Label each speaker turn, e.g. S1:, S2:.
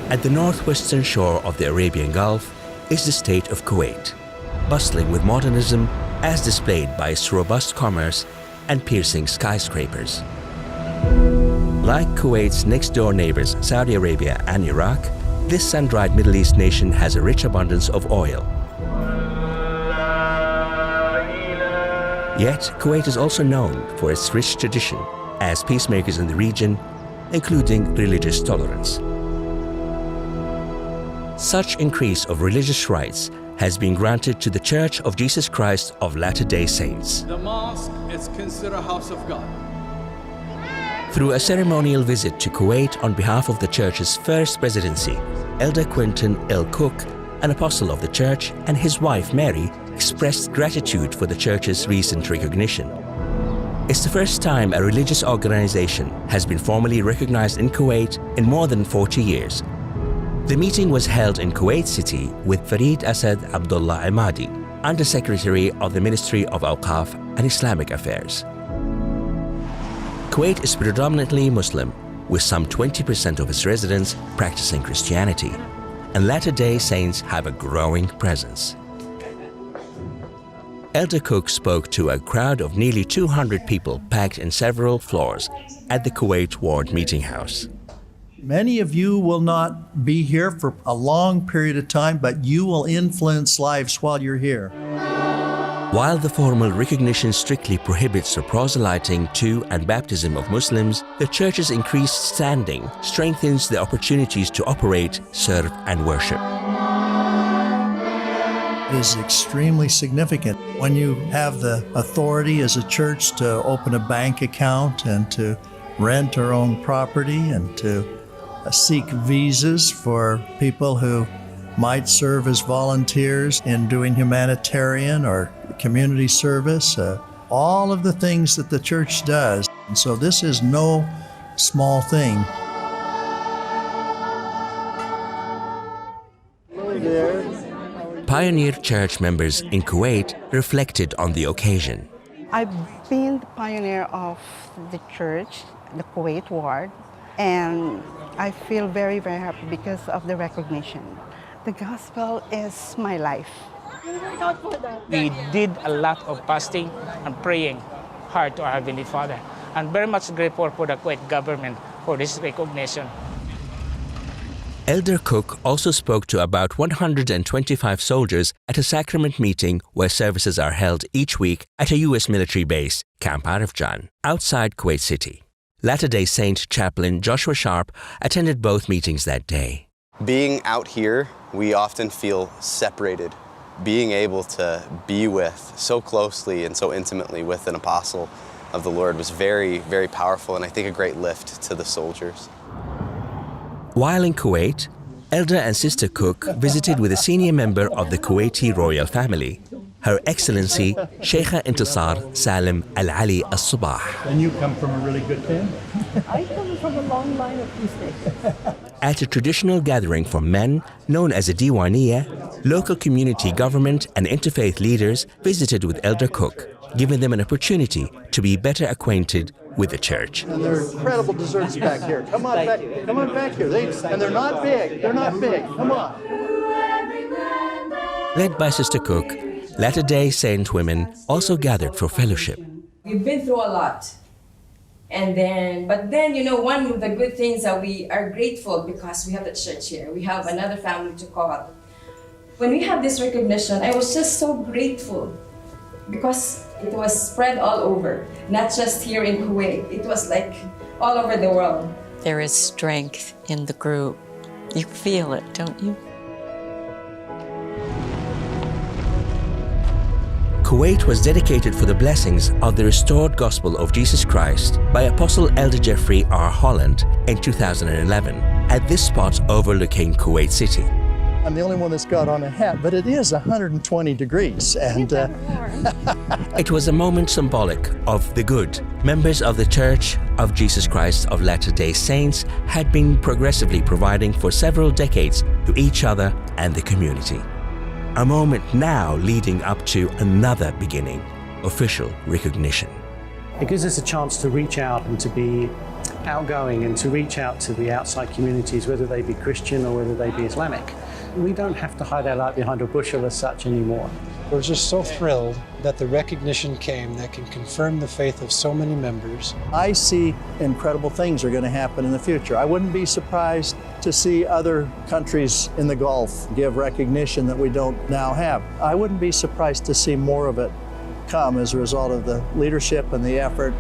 S1: At the northwestern shore of the Arabian Gulf is the state of Kuwait, bustling with modernism as displayed by its robust commerce and piercing skyscrapers. Like Kuwait's next-door neighbors Saudi Arabia and Iraq, this sun-dried Middle East nation has a rich abundance of oil. Yet, Kuwait is also known for its rich tradition as peacemakers in the region, including religious tolerance. Such increase of religious rights has been granted to the Church of Jesus Christ of Latter-day Saints.
S2: The mosque is considered a house of God.
S1: Through a ceremonial visit to Kuwait on behalf of the Church's first presidency, Elder Élder Cook, an apostle of the Church, and his wife Mary expressed gratitude for the Church's recent recognition. It's the first time a religious organization has been formally recognized in Kuwait in more than 40 years. The meeting was held in Kuwait City with Farid Asad Abdullah Imadi, Under-Secretary of the Ministry of Awqaf and Islamic Affairs. Kuwait is predominantly Muslim, with some 20% of its residents practicing Christianity, and Latter-day Saints have a growing presence. Élder Cook spoke to a crowd of nearly 200 people packed in several floors at the Kuwait Ward Meeting House.
S3: Many of you will not be here for a long period of time, but you will influence lives while you're here.
S1: While the formal recognition strictly prohibits the proselyting to and baptism of Muslims, the Church's increased standing strengthens the opportunities to operate, serve, and worship.
S3: It is extremely significant when you have the authority as a church to open a bank account and to rent our own property and to seek visas for people who might serve as volunteers in doing humanitarian or community service, all of the things that the church does. And so this is no small thing.
S1: Pioneer church members in Kuwait reflected on the occasion.
S4: I've been the pioneer of the church, the Kuwait ward, and I feel very, very happy because of the recognition. The gospel is my life.
S5: We did a lot of fasting and praying hard to our Heavenly Father, and very much grateful for the Kuwait government for this recognition.
S1: Élder Cook also spoke to about 125 soldiers at a sacrament meeting where services are held each week at a U.S. military base, Camp Arifjan, outside Kuwait City. Latter-day Saint chaplain Joshua Sharp attended both meetings that day.
S6: Being out here, we often feel separated. Being able to be with so closely and so intimately with an apostle of the Lord was very, very powerful, and I think a great lift to the soldiers.
S1: While in Kuwait, Elder and Sister Cook visited with a senior member of the Kuwaiti royal family, Her Excellency Sheikha Intisar Salim Al-Ali Al-Sabah.
S3: And you come from a really good family.
S7: I come from a long line of peacemakers.
S1: At a traditional gathering for men known as a Diwaniyah, local community government and interfaith leaders visited with Élder Cook, giving them an opportunity to be better acquainted with the church.
S3: And there are incredible desserts back here. Come on back here. And they're not big. They're not big. Come on.
S1: Led by Sister Cook, Latter-day Saint women also gathered for fellowship.
S8: We've been through a lot. But then, one of the good things that we are grateful because we have the church here. We have another family to call. When we have this recognition, I was just so grateful because it was spread all over, not just here in Kuwait. It was like all over the world.
S9: There is strength in the group. You feel it, don't you?
S1: Kuwait was dedicated for the blessings of the restored gospel of Jesus Christ by Apostle Elder Jeffrey R. Holland in 2011 at this spot overlooking Kuwait City.
S3: I'm the only one that's got on a hat, but it is 120 degrees. And
S1: it was a moment symbolic of the good. Members of the Church of Jesus Christ of Latter-day Saints had been progressively providing for several decades to each other and the community. A moment now leading up to another beginning, official recognition.
S10: It gives us a chance to reach out and to be outgoing and to reach out to the outside communities, whether they be Christian or whether they be Islamic. We don't have to hide our light behind a bushel as such anymore.
S11: We're just so thrilled that the recognition came that can confirm the faith of so many members.
S3: I see incredible things are going to happen in the future. I wouldn't be surprised to see other countries in the Gulf give recognition that we don't now have. I wouldn't be surprised to see more of it come as a result of the leadership and the effort.